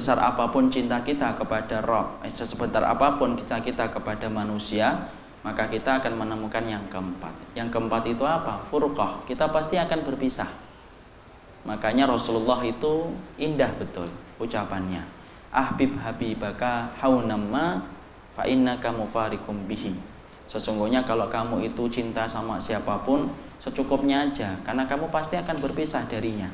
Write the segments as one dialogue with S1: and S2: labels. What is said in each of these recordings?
S1: sebesar apapun cinta kita kepada Rabb, sebesar apapun cinta kita kepada manusia, maka kita akan menemukan yang keempat. Yang keempat itu apa? Furqah. Kita pasti akan berpisah. Makanya Rasulullah itu indah betul ucapannya. Ahbib habibaka haunamma fa innaka mufariqum bihi. Sesungguhnya kalau kamu itu cinta sama siapapun, secukupnya aja, karena kamu pasti akan berpisah darinya.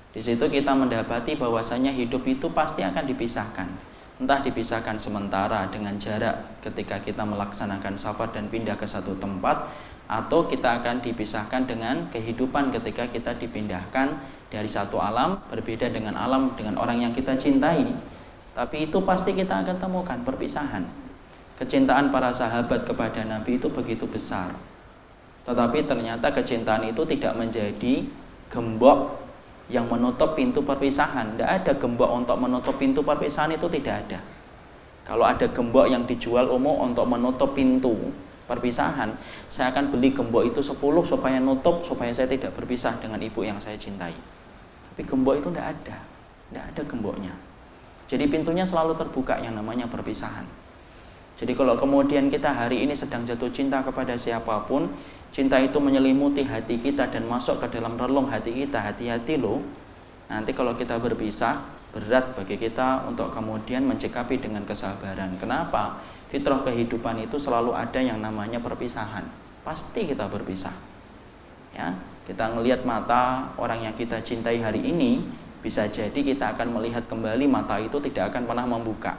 S1: Di situ kita mendapati bahwasanya hidup itu pasti akan dipisahkan. Entah dipisahkan sementara dengan jarak ketika kita melaksanakan safar dan pindah ke satu tempat, atau kita akan dipisahkan dengan kehidupan ketika kita dipindahkan dari satu alam berbeda dengan alam dengan orang yang kita cintai. Tapi itu pasti kita akan temukan perpisahan. Kecintaan para sahabat kepada Nabi itu begitu besar. Tetapi ternyata kecintaan itu tidak menjadi gembok yang menutup pintu perpisahan. Tidak ada gembok untuk menutup pintu perpisahan, itu tidak ada. Kalau ada gembok yang dijual umum untuk menutup pintu perpisahan, saya akan beli gembok itu 10 supaya nutup, supaya saya tidak berpisah dengan ibu yang saya cintai. Tapi gembok itu tidak ada gemboknya. Jadi pintunya selalu terbuka yang namanya perpisahan. Jadi kalau kemudian kita hari ini sedang jatuh cinta kepada siapapun, cinta itu menyelimuti hati kita dan masuk ke dalam relung hati kita, hati-hati loh. Nanti kalau kita berpisah, berat bagi kita untuk kemudian mencikapi dengan kesabaran. Kenapa? Fitrah kehidupan itu selalu ada yang namanya perpisahan. Pasti kita berpisah. Ya, kita ngelihat mata orang yang kita cintai hari ini, bisa jadi kita akan melihat kembali mata itu tidak akan pernah membuka.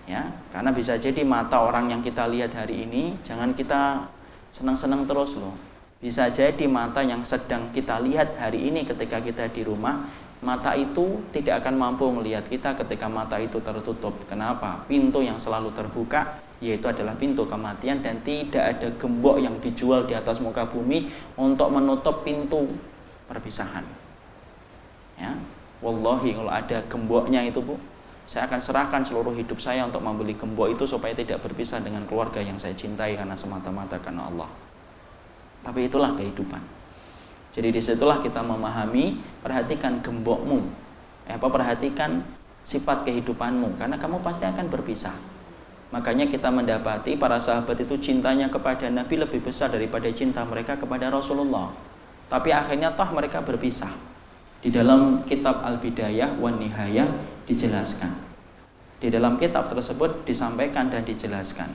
S1: Ya, karena bisa jadi mata orang yang kita lihat hari ini, jangan kita senang-senang terus loh. Bisa jadi mata yang sedang kita lihat hari ini ketika kita di rumah, mata itu tidak akan mampu melihat kita ketika mata itu tertutup. Kenapa? Pintu yang selalu terbuka yaitu adalah pintu kematian, dan tidak ada gembok yang dijual di atas muka bumi untuk menutup pintu perpisahan. Ya, wallahi kalau ada gemboknya itu, Bu, saya akan serahkan seluruh hidup saya untuk membeli gembok itu supaya tidak berpisah dengan keluarga yang saya cintai karena semata-mata karena Allah. Tapi itulah kehidupan. Jadi disitulah kita memahami, perhatikan gembokmu, perhatikan sifat kehidupanmu, karena kamu pasti akan berpisah. Makanya kita mendapati para sahabat itu cintanya kepada Nabi lebih besar daripada cinta mereka kepada Rasulullah. Tapi akhirnya toh mereka berpisah. Di dalam kitab Al-Bidayah wan Nihayah dijelaskan. Di dalam kitab tersebut disampaikan dan dijelaskan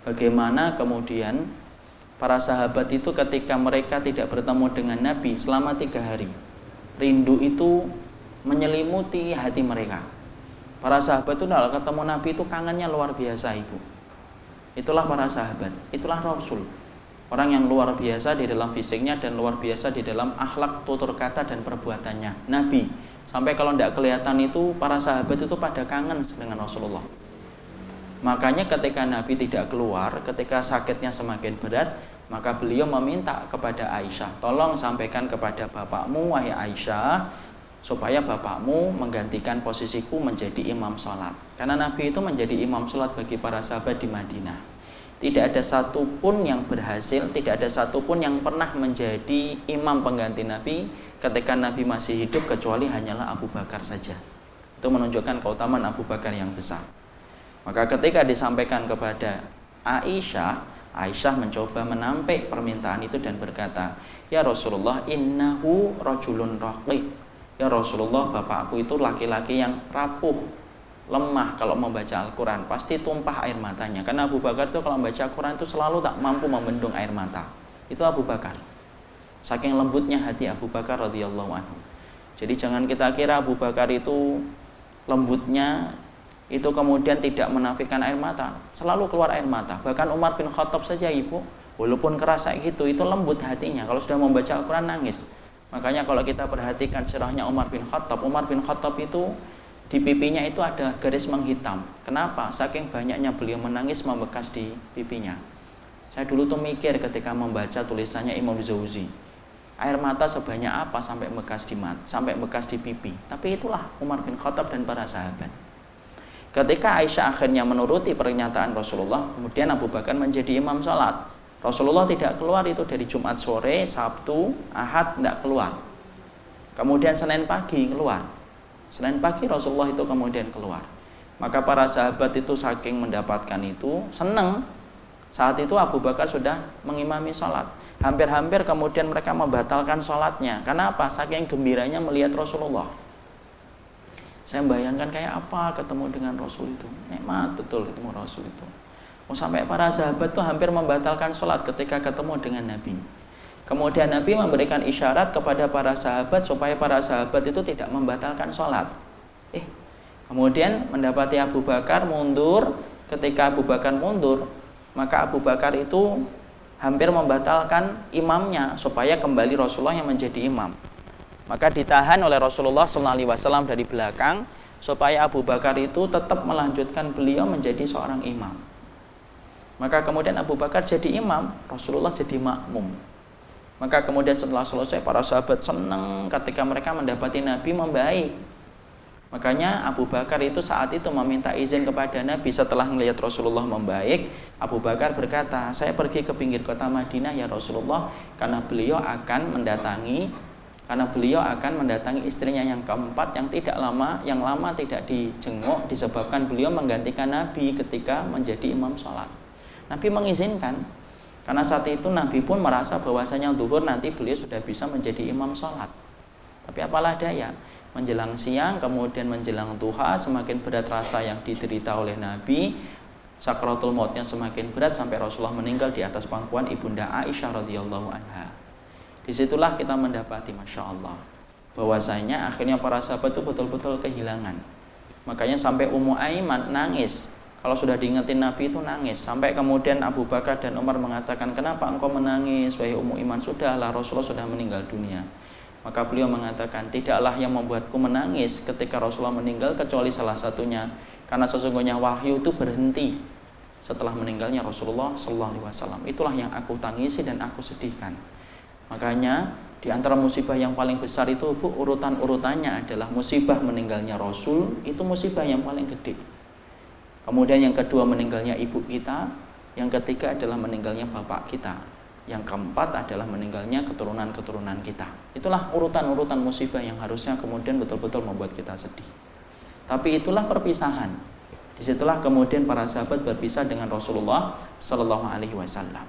S1: bagaimana kemudian para sahabat itu ketika mereka tidak bertemu dengan Nabi selama 3 hari, rindu itu menyelimuti hati mereka. Para sahabat itu kalau ketemu Nabi itu kangennya luar biasa, Ibu. Itulah para sahabat, itulah Rasul. Orang yang luar biasa di dalam fisiknya dan luar biasa di dalam akhlak, tutur kata dan perbuatannya. Nabi, sampai kalau tidak kelihatan itu para sahabat itu pada kangen dengan Rasulullah. Makanya ketika Nabi tidak keluar, ketika sakitnya semakin berat, maka beliau meminta kepada Aisyah, tolong sampaikan kepada bapakmu, wahai Aisyah, supaya bapakmu menggantikan posisiku menjadi imam sholat. Karena Nabi itu menjadi imam sholat bagi para sahabat di Madinah. Tidak ada satupun yang berhasil, tidak ada satupun yang pernah menjadi imam pengganti Nabi ketika Nabi masih hidup, kecuali hanyalah Abu Bakar saja. Itu menunjukkan keutamaan Abu Bakar yang besar. Maka ketika disampaikan kepada Aisyah, Aisyah mencoba menampik permintaan itu dan berkata, ya Rasulullah, innahu rajulun raqiq. Ya Rasulullah, bapakku itu laki-laki yang rapuh, lemah kalau membaca Al-Quran, pasti tumpah air matanya. Karena Abu Bakar itu kalau membaca Al-Quran itu selalu tak mampu membendung air mata. Itu Abu Bakar. Saking lembutnya hati Abu Bakar radhiyallahu anhu. Jadi jangan kita kira Abu Bakar itu lembutnya itu kemudian tidak menafikan air mata, selalu keluar air mata. Bahkan Umar bin Khattab saja, Ibu, walaupun keras kayak gitu, itu lembut hatinya. Kalau sudah membaca Al-Quran nangis. Makanya kalau kita perhatikan sirahnya Umar bin Khattab itu di pipinya itu ada garis menghitam. Kenapa? Saking banyaknya beliau menangis membekas di pipinya. Saya dulu tuh mikir ketika membaca tulisannya Imam Jauzi, air mata sebanyak apa sampai bekas di mata, sampai bekas di pipi. Tapi itulah Umar bin Khattab dan para sahabat. Ketika Aisyah akhirnya menuruti pernyataan Rasulullah, kemudian Abu Bakar menjadi imam sholat. Rasulullah tidak keluar itu dari Jumat sore, Sabtu, Ahad tidak keluar. Kemudian Senin pagi keluar. Senin pagi Rasulullah itu kemudian keluar. Maka para sahabat itu saking mendapatkan itu senang. Saat itu Abu Bakar sudah mengimami sholat. Hampir-hampir kemudian mereka membatalkan sholatnya. Karena apa? Saking gembiranya melihat Rasulullah. Saya bayangkan kayak apa ketemu dengan Rasul itu. Nikmat betul ketemu Rasul itu. Sampai para sahabat tuh hampir membatalkan sholat ketika ketemu dengan Nabi. Kemudian Nabi memberikan isyarat kepada para sahabat supaya para sahabat itu tidak membatalkan sholat. Kemudian mendapati Abu Bakar mundur. Ketika Abu Bakar mundur, maka Abu Bakar itu hampir membatalkan imamnya supaya kembali Rasulullah yang menjadi imam. Maka ditahan oleh Rasulullah SAW dari belakang supaya Abu Bakar itu tetap melanjutkan beliau menjadi seorang imam. Maka kemudian Abu Bakar jadi imam, Rasulullah jadi makmum. Maka kemudian setelah selesai para sahabat senang ketika mereka mendapati Nabi membaik. Makanya Abu Bakar itu saat itu meminta izin kepada Nabi setelah melihat Rasulullah membaik. Abu Bakar berkata, saya pergi ke pinggir kota Madinah ya Rasulullah, karena beliau akan mendatangi istrinya yang keempat yang lama tidak dijenguk disebabkan beliau menggantikan Nabi ketika menjadi imam sholat. Nabi mengizinkan karena saat itu Nabi pun merasa bahwasanya zuhur nanti beliau sudah bisa menjadi imam sholat. Tapi apalah daya, menjelang siang kemudian menjelang duha semakin berat rasa yang diderita oleh Nabi. Sakratul mautnya semakin berat sampai Rasulullah meninggal di atas pangkuan ibunda Aisyah radhiyallahu anha. Disitulah kita mendapati Masya Allah bahwasanya akhirnya para sahabat itu betul-betul kehilangan. Makanya sampai Ummu Aiman nangis. Kalau sudah diingetin Nabi itu nangis. Sampai kemudian Abu Bakar dan Umar mengatakan, kenapa engkau menangis wahai Ummu Aiman? Sudahlah, Rasulullah sudah meninggal dunia. Maka beliau mengatakan, tidaklah yang membuatku menangis ketika Rasulullah meninggal kecuali salah satunya, karena sesungguhnya wahyu itu berhenti setelah meninggalnya Rasulullah SAW. Itulah yang aku tangisi dan aku sedihkan. Makanya di antara musibah yang paling besar itu urutan-urutannya adalah musibah meninggalnya Rasul, itu musibah yang paling gede. Kemudian yang kedua meninggalnya ibu kita, yang ketiga adalah meninggalnya bapak kita, yang keempat adalah meninggalnya keturunan-keturunan kita. Itulah urutan-urutan musibah yang harusnya kemudian betul-betul membuat kita sedih. Tapi itulah perpisahan. Disitulah kemudian para sahabat berpisah dengan Rasulullah Sallallahu Alaihi Wasallam.